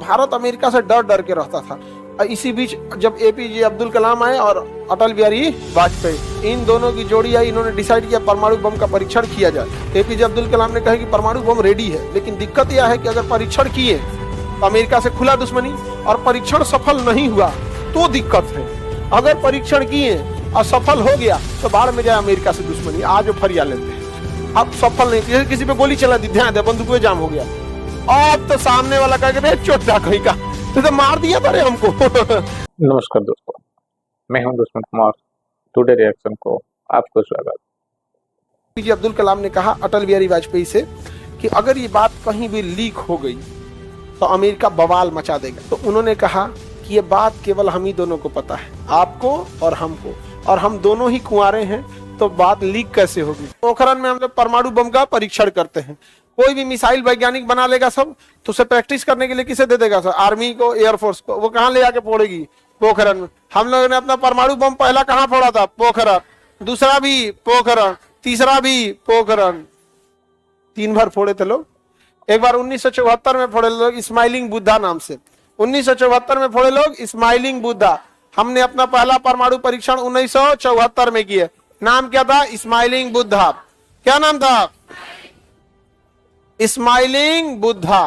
Bharat America से डर डर के रहता था। इसी बीच जब एपीजे अब्दुल कलाम आए और अटल बिहारी वाजपेयी, इन दोनों की जोड़ी आई, इन्होंने डिसाइड किया परमाणु बम का परीक्षण किया जाए। एपीजे अब्दुल कलाम ने कहा कि परमाणु बम रेडी है, लेकिन दिक्कत यह है कि अगर परीक्षण किए तो अमेरिका से खुला दुश्मनी, और परीक्षण सफल नहीं हुआ तो दिक्कत है। अगर परीक्षण किए और सफल हो गया तो बाढ़ में जाए अमेरिका से दुश्मनी। आज फरिया लेते हैं, अब सफल नहीं किया, किसी पे गोली चला दी, ध्यान दे, बंदूक में जाम हो गया, अब तो सामने वाला कह चोटा कहीं का तो मार दिया था रे हमको। नमस्कार दोस्तों, मैं हूं दुश्मन कुमार। टुडे रिएक्शन को आपको स्वागत। पीजे अब्दुल कलाम ने कहा अटल बिहारी वाजपेयी से कि अगर ये बात कहीं भी लीक हो गई तो अमेरिका बवाल मचा देगा। तो उन्होंने कहा कि ये बात केवल हम ही दोनों को पता है, आपको और हमको, और हम दोनों ही कुंवारे हैं, तो बात लीक कैसे होगी। पोखरण में हम लोग परमाणु बम का परीक्षण करते हैं। कोई भी मिसाइल वैज्ञानिक बना लेगा सब, तो उसे प्रैक्टिस करने के लिए किसे दे देगा सर? आर्मी को, एयरफोर्स को। वो कहाँ ले जाके फोड़ेगी? पोखरण में। हम लोगों ने अपना परमाणु बम पहला कहाँ फोड़ा था? पोखरण। दूसरा भी पोखरण, तीसरा भी पोखरण, 3 बार फोड़े थे लोग। एक बार 1974 में फोड़े लोग स्माइलिंग बुद्धा नाम से, 1974 में फोड़े लोग स्माइलिंग बुद्धा। हमने अपना पहला परमाणु परीक्षण 1974 में किया। नाम क्या था? स्माइलिंग बुद्धा। क्या नाम था? स्माइलिंग बुद्धा।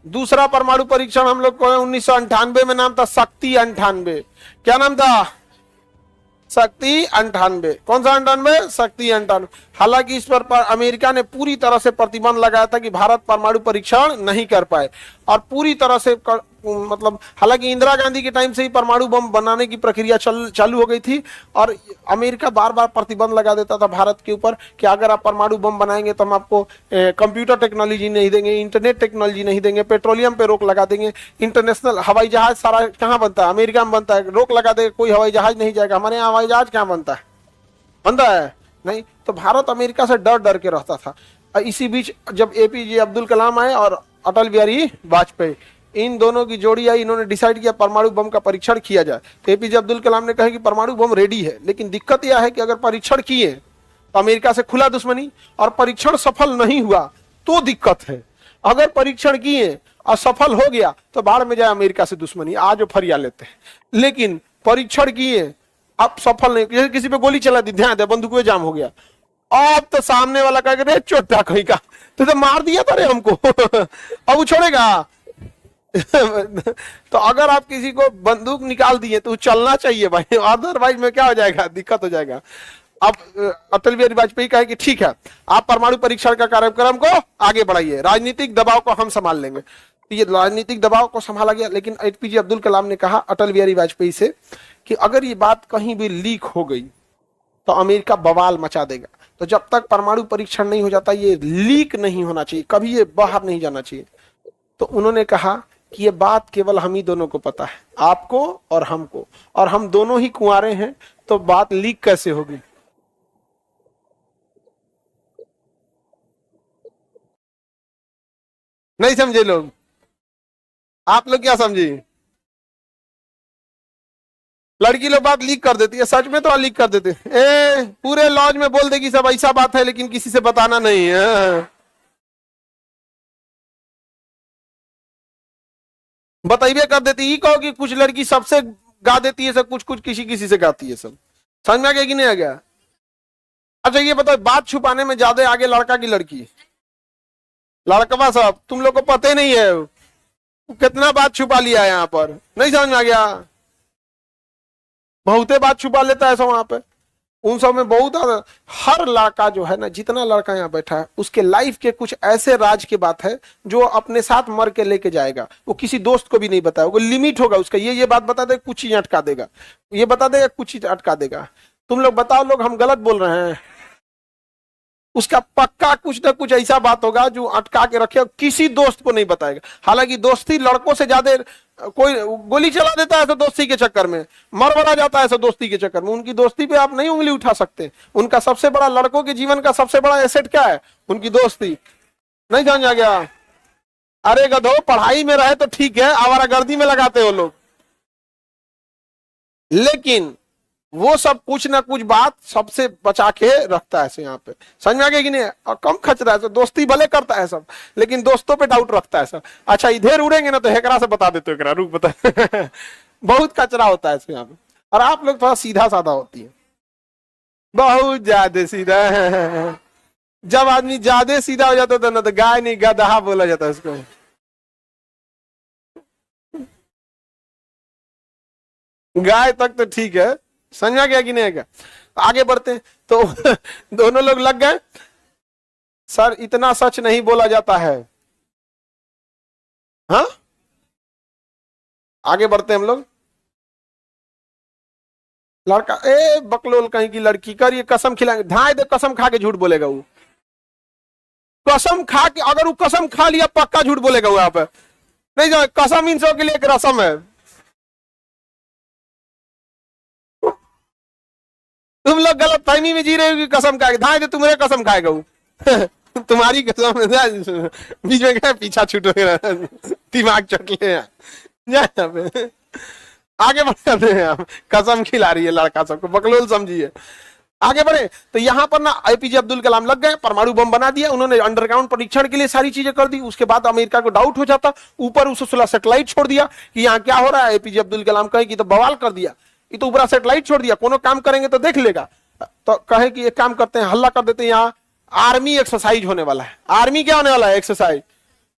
दूसरा परमाणु परीक्षण हम लोग को 1998 में, नाम था शक्ति 98। क्या नाम था? शक्ति 98। कौन सा 98? शक्ति 98। हालांकि इस पर अमेरिका ने पूरी तरह से प्रतिबंध लगाया था कि भारत परमाणु परीक्षण नहीं कर पाए, और पूरी तरह से मतलब हालांकि इंदिरा गांधी के टाइम से ही परमाणु बम बनाने की प्रक्रिया चालू हो गई थी, और अमेरिका बार बार प्रतिबंध लगा देता था भारत के ऊपर कि अगर आप परमाणु बम बनाएंगे तो हम आपको कंप्यूटर टेक्नोलॉजी नहीं देंगे, इंटरनेट टेक्नोलॉजी नहीं देंगे, पेट्रोलियम पे रोक लगा देंगे, इंटरनेशनल हवाई जहाज सारा कहाँ बनता है? अमेरिका में बनता है, रोक लगा देगा, कोई हवाई जहाज नहीं जाएगा। हमारे यहाँ हवाई जहाज कहाँ बनता है? बनता है नहीं। तो भारत अमेरिका से डर डर के रहता था। इसी बीच जब एपीजे अब्दुल कलाम आए और अटल बिहारी वाजपेयी, इन दोनों की जोड़ी आई, इन्होंने डिसाइड किया परमाणु बम का परीक्षण किया जाए। तो एपीजे अब्दुल कलाम ने कहा कि परमाणु बम रेडी है, लेकिन दिक्कत यह है कि अगर परीक्षण किए तो अमेरिका से खुला दुश्मनी, और परीक्षण सफल नहीं हुआ तो दिक्कत है। अगर परीक्षण किए और सफल हो गया तो बाढ़ में जाए अमेरिका से दुश्मनी। आज फरिया लेते हैं, लेकिन परीक्षण किए, अब सफल नहीं किया, किसी पे गोली चला दी, ध्यान दे, बंदूक में जाम हो गया, अब तो सामने वाला कह चोटा कहीं का तो मार दिया था रे हमको। अब वो छोड़ेगा? तो अगर आप किसी को बंदूक निकाल दिए तो चलना चाहिए भाई, अदरवाइज में क्या हो जाएगा? दिक्कत हो जाएगा। अब अटल बिहारी वाजपेयी कहे कि ठीक है, आप परमाणु परीक्षण का कार्यक्रम को आगे बढ़ाइए, राजनीतिक दबाव को हम संभाल लेंगे। तो ये राजनीतिक दबाव को संभाला गया, लेकिन एपीजे अब्दुल कलाम ने कहा अटल बिहारी वाजपेयी से कि अगर ये बात कहीं भी लीक हो गई तो अमेरिका बवाल मचा देगा। तो जब तक परमाणु परीक्षण नहीं हो जाता, ये लीक नहीं होना चाहिए, कभी ये बाहर नहीं जाना चाहिए। तो उन्होंने कहा कि ये बात केवल हम ही दोनों को पता है, आपको और हमको, और हम दोनों ही कुंवारे हैं, तो बात लीक कैसे होगी। नहीं समझे लोग? आप लोग क्या समझे? लड़की लोग बात लीक कर देती है, सच में तो लीक कर देते हैं। पूरे लॉज में बोल देगी सब ऐसा बात है, लेकिन किसी से बताना नहीं है। बताइए कर देती। ये कहो कि कुछ लड़की सबसे गा देती है, सब कुछ कुछ किसी किसी से गाती है। सब समझ में आ गया कि नहीं आ गया? अच्छा ये बताओ, बात छुपाने में ज्यादा आगे लड़का की लड़की? लड़कवा साहब, तुम लोग को पता नहीं है कितना बात छुपा लिया है यहाँ पर। नहीं समझ में आ गया? बहुते बात छुपा लेता है सब वहां पे। उन सब में बहुत, हर लड़का जो है ना, जितना लड़का यहाँ बैठा है, उसके लाइफ के कुछ ऐसे राज की बात है जो अपने साथ मर के लेके जाएगा। वो किसी दोस्त को भी नहीं बताएगा। वो लिमिट होगा उसका, ये बात बता देगा, कुछ चीज अटका देगा, ये बता देगा, कुछ चीज अटका देगा। तुम लोग बताओ, लोग हम गलत बोल रहे हैं? उसका पक्का कुछ ना कुछ ऐसा बात होगा जो अटका के रखे, किसी दोस्त को नहीं बताएगा। हालांकि दोस्ती लड़कों से ज्यादा, कोई गोली चला देता है तो दोस्ती के चक्कर में, मर मरा जाता है तो दोस्ती के चक्कर में। उनकी दोस्ती पे आप नहीं उंगली उठा सकते। उनका सबसे बड़ा, लड़कों के जीवन का सबसे बड़ा एसेट क्या है? उनकी दोस्ती। नहीं समझ आ गया? अरे गधो, पढ़ाई में रहे तो ठीक है, आवारागर्दी में लगाते हो लोग। लेकिन वो सब कुछ ना कुछ बात सबसे बचा के रखता है ऐसे यहाँ पे, समझ में आ गया कि नहीं? और कम खच रहा है तो दोस्ती भले करता है सब, लेकिन दोस्तों पे डाउट रखता है सब। अच्छा इधर उड़ेंगे ना तो हेकरा से बता देते हो, रुक बता बहुत कचरा होता है इसमें यहाँ पे। और आप लोग थोड़ा सीधा साधा होती है, बहुत ज्यादा सीधा है। जब आदमी ज्यादा सीधा हो जाता था ना तो गाय नहीं गधा बोला जाता है उसको। गाय तक तो ठीक है, समझा गया कि नहीं है क्या? आगे बढ़ते हैं तो दोनों लोग लग गए, सर इतना सच नहीं बोला जाता है। हाँ आगे बढ़ते हैं हम लोग। लड़का ए बकलोल कहीं की लड़की कर ये कसम खिलाएंगे, ढाई दे कसम खा के झूठ बोलेगा वो, कसम खा के, अगर वो कसम खा लिया पक्का झूठ बोलेगा वो यहाँ पे। नहीं जाओ, कसम इन सब के लिए एक रसम है। तुम लोग गलत फहमी में जी रहे हो कि कसम खाएगा, धाए दे तुम्हारे कसम खाएगा वो तुम्हारी कसम बीच में क्या पीछा छूट दिमाग चट ले आगे बढ़ते हैं हम। कसम खिला रही है लड़का सबको, बकलोल समझिए। आगे बढ़े तो यहाँ पर ना एपीजे अब्दुल कलाम लग गए, परमाणु बम बना दिया उन्होंने, अंडरग्राउंड परीक्षण के लिए सारी चीजें कर दी। उसके बाद अमेरिका को डाउट हो जाता, ऊपर उस 16 सैटेलाइट छोड़ दिया कि यहाँ क्या हो रहा है। एपीजे अब्दुल कलाम कहे कि तो बवाल कर दिया, ये तो ऊपर सैटेलाइट छोड़ दिया, कोनो काम करेंगे तो देख लेगा। तो कहे कि एक काम करते हैं, हल्ला कर देते हैं, यहाँ आर्मी एक्सरसाइज होने वाला है। आर्मी क्या होने वाला है? एक्सरसाइज।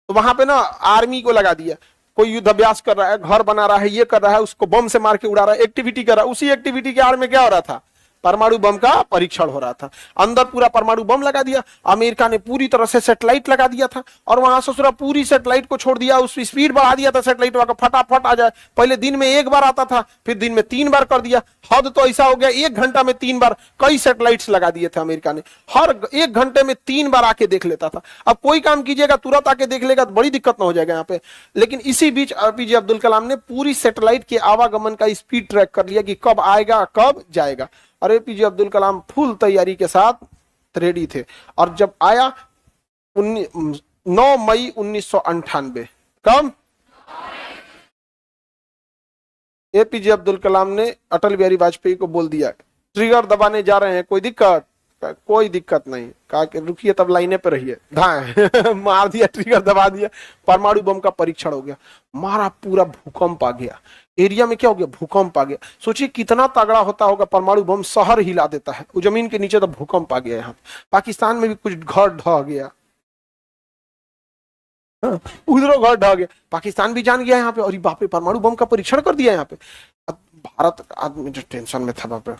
तो वहां पे ना आर्मी को लगा दिया, कोई युद्ध अभ्यास कर रहा है, घर बना रहा है, ये कर रहा है, उसको बम से मार के उड़ा रहा है, एक्टिविटी कर रहा है। उसी एक्टिविटी के आड़ में क्या हो रहा था? परमाणु बम का परीक्षण हो रहा था। अंदर पूरा परमाणु बम लगा दिया, अमेरिका ने पूरी तरह से सैटेलाइट लगा दिया था, और वहां से पूरी सैटेलाइट को छोड़ दिया, उसकी स्पीड बढ़ा दिया था सैटेलाइट का, फटाफट आ जाए। पहले दिन में एक बार आता था, फिर दिन में 3 बार कर दिया। हद तो ऐसा हो गया 1 घंटा में 3 बार कई सैटेलाइट्स लगा दिए थे अमेरिका ने, हर 1 घंटे में 3 बार आके देख लेता था। अब कोई काम कीजिएगा तुरंत आके देख लेगा तो बड़ी दिक्कत ना हो जाएगा यहाँ पे। लेकिन इसी बीच एपीजे अब्दुल कलाम ने पूरी सैटेलाइट के आवागमन का स्पीड ट्रैक कर लिया कि कब आएगा कब जाएगा। और एपीजे अब्दुल कलाम फुल तैयारी के साथ रेडी थे। और जब आया 9 मई 1998, कब? एपीजे अब्दुल कलाम ने अटल बिहारी वाजपेयी को बोल दिया ट्रिगर दबाने जा रहे हैं, कोई दिक्कत? कोई दिक्कत नहीं। कहा कि रुकिए तब लाइने पे रहिए, धाए मार दिया, ट्रिगर दबा दिया, परमाणु बम का परीक्षण हो गया। मारा, पूरा भूकंप आ गया एरिया में। क्या हो गया? भूकंप आ गया। सोचिए कितना तगड़ा होता होगा, परमाणु बम शहर हिला देता है, वो जमीन के नीचे तो भूकंप आ गया। यहाँ पाकिस्तान में भी कुछ घर ढह गया, उधरों घर ढह गया, पाकिस्तान भी जान गया यहाँ पे, और बाप रे परमाणु बम का परीक्षण कर दिया यहाँ पे। अब भारत आदमी जो टेंशन में था बाप रे,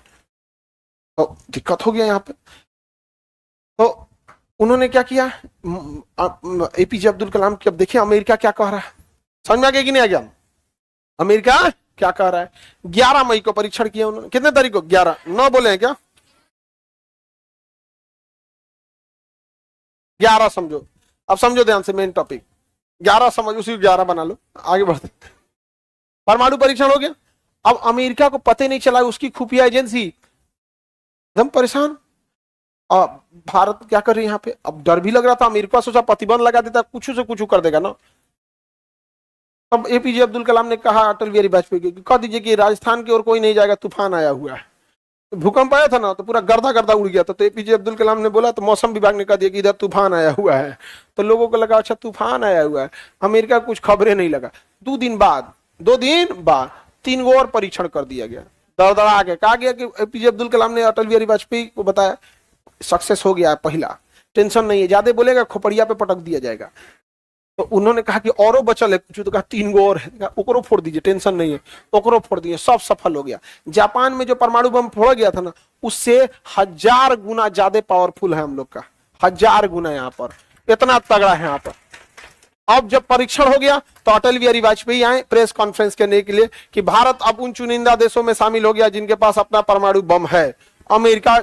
तो दिक्कत हो गया यहाँ पे। तो उन्होंने क्या किया, एपीजे अब्दुल कलाम की, अब देखिए अमेरिका क्या कह रहा है, समझ में आ गया कि नहीं आ गया? अमेरिका क्या कह रहा है? 11 मई को परीक्षण किया उन्होंने। कितने तारीख को? 11। 9 बोले हैं क्या? 11 समझो, अब समझो ध्यान से मेन टॉपिक। 11 समझ, उसी 11 बना लो। आगे बढ़ते, परमाणु परीक्षण हो गया। अब अमेरिका को पता नहीं चला, उसकी खुफिया एजेंसी एकदम परेशान। भारत क्या कर रही है यहाँ पे? अब डर भी लग रहा था, अमेरिका सोचा प्रतिबंध लगा देता, कुछ से कुछ कर देगा ना। अब एपीजे अब्दुल कलाम ने कहा अटल बिहारी वाजपेयी को, कह दीजिए कि राजस्थान की ओर कोई नहीं जाएगा, तूफान आया हुआ है। तो भूकंप आया था ना, तो पूरा गर्दा गर्दा उड़ गया था। तो एपीजे अब्दुल कलाम ने बोला, तो मौसम विभाग ने कह दिया कि इधर तूफान आया हुआ है। तो लोगों को लगा अच्छा तूफान आया हुआ है, अमेरिका कुछ खबरें नहीं लगा। 2 दिन बाद 3 गो और परीक्षण कर दिया गया, दरदरा के। कहा गया कि एपीजे अब्दुल कलाम ने अटल बिहारी वाजपेयी को बताया सक्सेस हो गया है पहला, टेंशन नहीं है, ज्यादा बोलेगा खोपड़िया पे पटक दिया जाएगा। तो उन्होंने कहा कि औरों बचल है कुछ, तो कहा 3 गो और है, ओकरो फोड़ दीजिए, टेंशन नहीं है। ओकरो फोड़ दिए, सब सफल हो गया। जापान में जो परमाणु बम फोड़ा गया था ना, उससे 1000 गुना ज्यादा पावरफुल है हम लोग का, 1000 गुना यहाँ पर, इतना तगड़ा है यहाँ पर। अब जब परीक्षण हो गया तो अटल बिहारी वाजपेयी आए प्रेस कॉन्फ्रेंस करने के लिए कि भारत अब उन चुनिंदा देशों में शामिल हो गया जिनके पास अपना परमाणु बम है। अमेरिका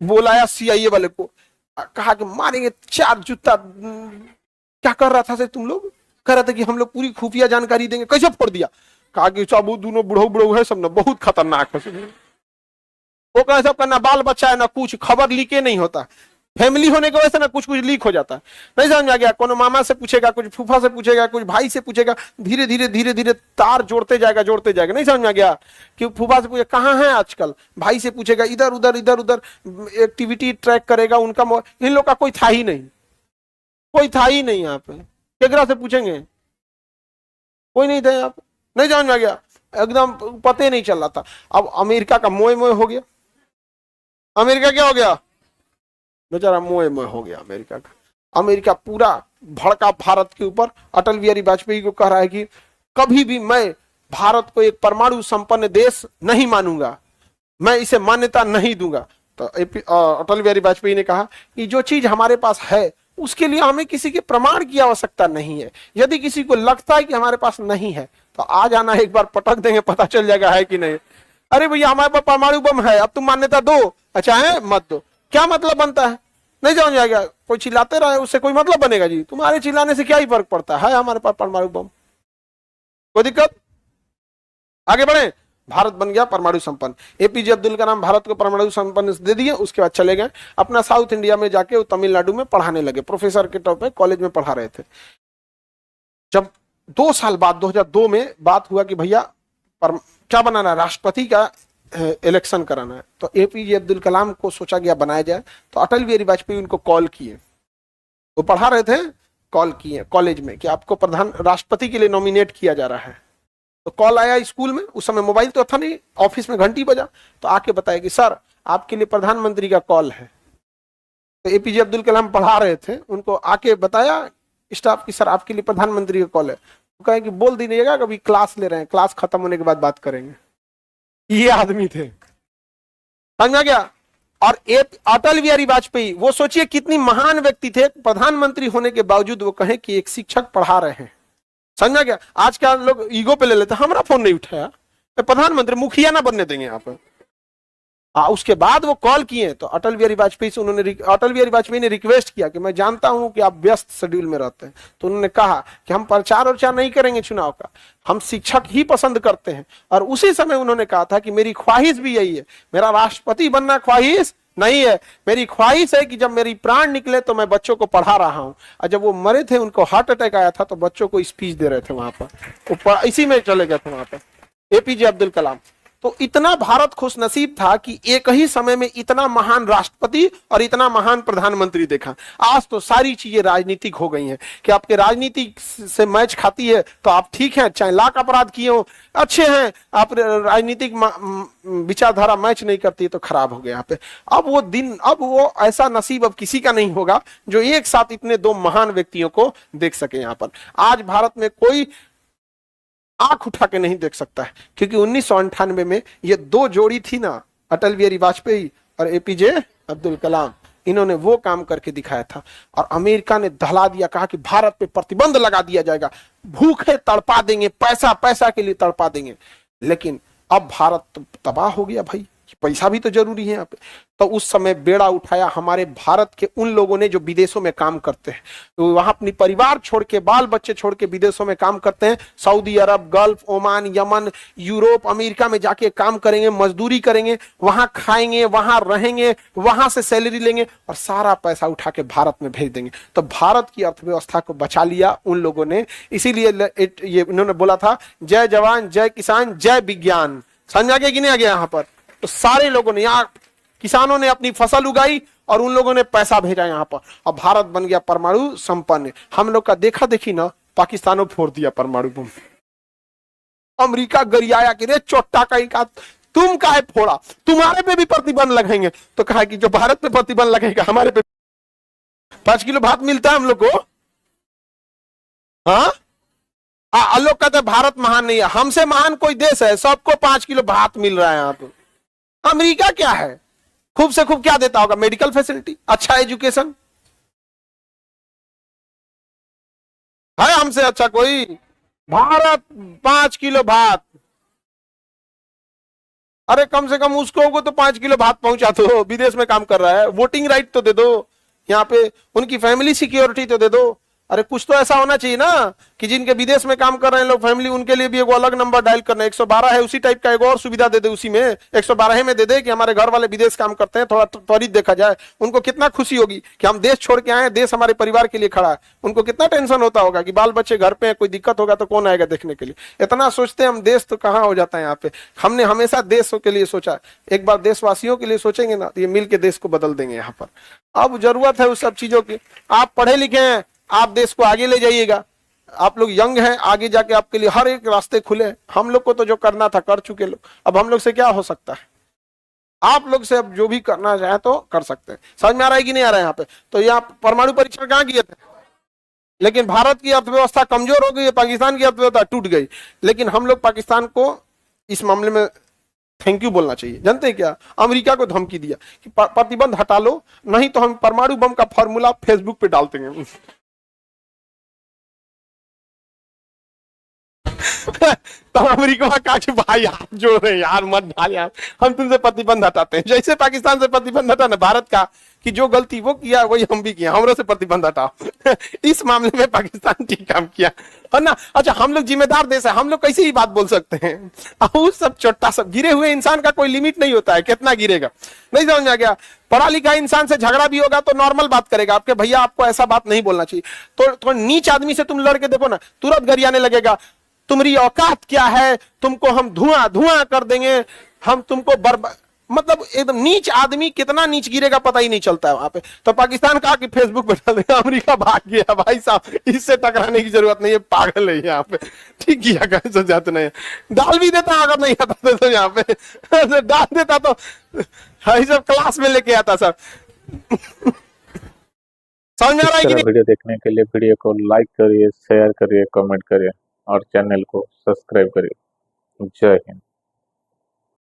बुलाया सीआईए वाले को, कहा कि मारेंगे 4 जूता। क्या कर रहा था से तुम लोग? कह रहा था कि हम लोग पूरी खुफिया जानकारी देंगे। कैसे फोड़ दिया? कहा कि सब दोनों बुढ़ऊ है, सब ना बहुत खतरनाक है। वो कहे सब ना बाल बच्चा है ना कुछ, खबर लीके नहीं होता। फैमिली होने की वजह से ना कुछ कुछ लीक हो जाता है। नहीं समझ में आ गया? कोनो मामा से पूछेगा, कुछ फूफा से पूछेगा, कुछ भाई से पूछेगा, धीरे धीरे धीरे धीरे तार जोड़ते जाएगा जोड़ते जाएगा। नहीं समझ में आ गया? कि फूफा से पूछे कहाँ है आजकल, भाई से पूछेगा, इधर उधर इधर उधर एक्टिविटी ट्रैक करेगा उनका। इन लोग का कोई था ही नहीं, कोई था ही नहीं यहाँ पे। केकरा से पूछेंगे? कोई नहीं था यहाँ पे। नहीं समझ में आ गया? एकदम पता नहीं चल रहा था। अब अमेरिका का मोए मोए हो गया। अमेरिका क्या हो गया? बेचारा मोए मोए हो गया अमेरिका का। अमेरिका पूरा भड़का भारत के ऊपर। अटल बिहारी वाजपेयी को कह रहा है कि कभी भी मैं भारत को एक परमाणु संपन्न देश नहीं मानूंगा, मैं इसे मान्यता नहीं दूंगा। तो अटल बिहारी वाजपेयी ने कहा कि जो चीज हमारे पास है उसके लिए हमें किसी के प्रमाण की आवश्यकता नहीं है। यदि किसी को लगता है कि हमारे पास नहीं है तो आ जाना, एक बार पटक देंगे, पता चल जाएगा है कि नहीं। अरे भैया हमारे पास परमाणु बम है, अब तुम मान्यता दो, अच्छा है मत दो, क्या मतलब बनता है? नहीं समझ आएगा? कोई चिल्लाते रहे उससे कोई मतलब बनेगा जी? तुम्हारे चिल्लाने से क्या ही फर्क पड़ता है हमारे पास परमाणु बम। कोई दिक्कत? आगे बढ़े। भारत बन गया परमाणु संपन्न। एपीजे अब्दुल कलाम भारत को परमाणु संपन्न दे दिए। उसके बाद चले गए अपना साउथ इंडिया में जाके तमिलनाडु में पढ़ाने लगे, प्रोफेसर के तौर पे कॉलेज में पढ़ा रहे थे। जब 2 साल बाद 2002 में बात हुआ कि भैया क्या बनाना है, राष्ट्रपति का इलेक्शन कराना है, तो एपीजे अब्दुल कलाम को सोचा गया बनाया जाए। तो अटल बिहारी वाजपेयी उनको कॉल किए, वो पढ़ा रहे थे, कॉल किए कॉलेज में कि आपको प्रधान राष्ट्रपति के लिए नॉमिनेट किया जा रहा है। तो कॉल आया स्कूल में, उस समय मोबाइल तो था नहीं, ऑफिस में घंटी बजा, तो आके बताया कि सर आपके लिए प्रधानमंत्री का कॉल है। तो एपीजे अब्दुल कलाम पढ़ा रहे थे, उनको आके बताया स्टाफ की सर आपके लिए प्रधानमंत्री का कॉल है। तो कहे कि बोल दीजिएगा कभी क्लास ले रहे हैं, क्लास खत्म होने के बाद बात करेंगे। ये आदमी थे, समझ गया? और अटल बिहारी वाजपेयी, वो सोचिए कितनी महान व्यक्ति थे, प्रधानमंत्री होने के बावजूद वो कहे कि एक शिक्षक पढ़ा रहे हैं। समझा गया? आज का लोग ईगो पे ले लेते, हमारा फोन नहीं उठाया, प्रधानमंत्री मुखिया ना बनने देंगे यहाँ पे। हाँ, उसके बाद वो कॉल किए तो अटल बिहारी वाजपेयी से अटल बिहारी वाजपेयी ने रिक्वेस्ट किया कि मैं जानता हूं कि आप व्यस्त शेड्यूल में रहते हैं, तो उन्होंने कहा कि हम प्रचार और नहीं करेंगे चुनाव का, हम शिक्षक ही पसंद करते हैं। और उसी समय उन्होंने कहा था कि मेरी ख्वाहिश भी यही है, मेरा राष्ट्रपति बनना ख्वाहिश नहीं है, मेरी ख्वाहिश है कि जब मेरी प्राण निकले तो मैं बच्चों को पढ़ा रहा हूं। और जब वो मरे थे, उनको हार्ट अटैक आया था, तो बच्चों को स्पीच दे रहे थे वहां पर, इसी में चले गए थे वहां पर एपीजे अब्दुल कलाम। तो इतना भारत खुश नसीब था कि एक ही समय में इतना महान राष्ट्रपति और इतना महान प्रधानमंत्री देखा। आज तो सारी चीजें राजनीतिक हो गई हैं कि आपके राजनीति से मैच खाती है तो आप ठीक हैं, चाहे लाख अपराध किए हो अच्छे हैं, आप राजनीतिक विचारधारा मैच नहीं करती तो खराब हो गया यहाँ पे। अब वो दिन, अब वो ऐसा नसीब अब किसी का नहीं होगा जो एक साथ इतने 2 महान व्यक्तियों को देख सके यहाँ पर। आज भारत में कोई आंख उठा के नहीं देख सकता है, क्योंकि 1998 में ये 2 जोड़ी थी ना, अटल बिहारी वाजपेयी और एपीजे अब्दुल कलाम, इन्होंने वो काम करके दिखाया था। और अमेरिका ने दहला दिया, कहा कि भारत पे प्रतिबंध लगा दिया जाएगा, भूखे तड़पा देंगे, पैसा पैसा के लिए तड़पा देंगे। लेकिन अब भारत तो तबाह हो गया भाई, पैसा भी तो जरूरी है यहाँ पे। तो उस समय बेड़ा उठाया हमारे भारत के उन लोगों ने जो विदेशों में काम करते हैं, तो वहां अपनी परिवार छोड़ के, बाल बच्चे छोड़ के विदेशों में काम करते हैं। Saudi Arab, Gulf, Oman, Yemen, Europe, America में जाके काम करेंगे, मजदूरी करेंगे, वहां खाएंगे, वहां रहेंगे, वहां से सैलरी लेंगे और सारा पैसा उठा के भारत में भेज देंगे। तो भारत की अर्थव्यवस्था को बचा लिया उन लोगों ने। इसीलिए ये उन्होंने बोला था, जय जवान जय किसान जय विज्ञान। समझ गया कि नहीं आ गया यहाँ पर? तो सारे लोगों ने, यहाँ किसानों ने अपनी फसल उगाई और उन लोगों ने पैसा भेजा यहाँ पर, और भारत बन गया परमाणु संपन्न। हम लोग का देखा देखी ना, पाकिस्तानों फोड़ दिया परमाणु बम। अमेरिका गरियाया कि रे चोट्टा कहीं का तुम काहे फोड़ा, तुम्हारे पे भी प्रतिबंध लगाएंगे। तो कहा कि जो भारत पे प्रतिबंध लगेगा हमारे पे 5 किलो भात मिलता है हम लोग को। हाँ, लोग कहते हैं भारत महान नहीं है, हमसे महान कोई देश है, सबको 5 किलो भात मिल रहा है यहाँ पे। अमेरिका क्या है, खूब से खूब क्या देता होगा? मेडिकल फैसिलिटी, अच्छा एजुकेशन है हमसे अच्छा कोई? भारत 5 किलो भात, अरे कम से कम उसको तो 5 किलो भात पहुंचा दो, विदेश में काम कर रहा है, वोटिंग राइट तो दे दो, यहाँ पे उनकी फैमिली सिक्योरिटी तो दे दो। अरे कुछ तो ऐसा होना चाहिए ना कि जिनके विदेश में काम कर रहे हैं लोग फैमिली, उनके लिए भी एक अलग नंबर डायल करना है। 112 है, उसी टाइप का एक और सुविधा दे दे, उसी में 112 में दे दे कि हमारे घर वाले विदेश काम करते हैं, थोड़ा त्वरित देखा जाए। उनको कितना खुशी होगी कि हम देश छोड़ के आए, देश हमारे परिवार के लिए खड़ा है। उनको कितना टेंशन होता होगा कि बाल बच्चे घर पे हैं, कोई दिक्कत होगा तो कौन आएगा देखने के लिए। इतना सोचते हैं हम, देश तो कहाँ हो जाता है यहाँ पे। हमने हमेशा देशों के लिए सोचा, एक बार देशवासियों के लिए सोचेंगे ना तो ये मिल के देश को बदल देंगे यहाँ पर। अब जरूरत है उस सब चीजों की। आप पढ़े लिखे हैं, आप देश को आगे ले जाइएगा। आप लोग यंग हैं, आगे जाके आपके लिए हर एक रास्ते खुले हैं। हम लोग को तो जो करना था कर चुके लोग, अब हम लोग से क्या हो सकता है। आप लोग से अब जो भी करना चाहे तो कर सकते हैं। समझ में आ रहा है कि नहीं आ रहा है यहाँ पे। तो यहाँ परमाणु परीक्षण कहाँ किए थे, लेकिन भारत की अर्थव्यवस्था कमजोर हो गई है, पाकिस्तान की अर्थव्यवस्था टूट गई। लेकिन हम लोग पाकिस्तान को इस मामले में थैंक यू बोलना चाहिए। जानते हैं क्या, अमेरिका को धमकी दिया कि प्रतिबंध हटा लो, नहीं तो हम परमाणु बम का फॉर्मूला फेसबुक पे डाल देंगे। तो अमेरिका कहा कि भाई हाथ जोड़ रहे यार, मत डाल यार, हम तुमसे प्रतिबंध हटाते हैं। जैसे पाकिस्तान से प्रतिबंध हटा ना भारत का, कि जो गलती वो किया वही हम भी किया, हमरों से प्रतिबंध हटाओ। इस मामले में पाकिस्तान ठीक काम किया है ना। अच्छा, हम लोग जिम्मेदार देश है, हम लोग कैसे ही बात बोल सकते हैं। उस सब छोटा सब गिरे हुए इंसान का कोई लिमिट नहीं होता है, कितना गिरेगा नहीं समझ आ गया। पढ़ा लिखा इंसान से झगड़ा भी होगा तो नॉर्मल बात करेगा, आपके भैया आपको ऐसा बात नहीं बोलना चाहिए। तो नीच आदमी से तुम लड़के देखो ना, तुरंत गरियाने लगेगा, तुम्हारी औकात क्या है, तुमको हम धुआं धुआं कर देंगे, हम तुमको बर्बाद। मतलब एकदम नीच आदमी कितना नीच गिरेगा पता ही नहीं चलता है वहां पे। तो पाकिस्तान कहा कि फेसबुक पे डाल देगा, अमेरिका भाग गया। भाई साहब, इससे टकराने की जरूरत नहीं है, पागल है यहाँ पे। ठीक किया, कैसे जाते नहीं डाल भी देता अगर नहीं आता तो यहाँ पे डाल देता तो सब क्लास में लेके आता सर। समझ में आ रहा है कि नहीं? वीडियो देखने के लिए वीडियो को लाइक करिए, शेयर करिए, कमेंट करिए और चैनल को सब्सक्राइब करिए। जय हिंद।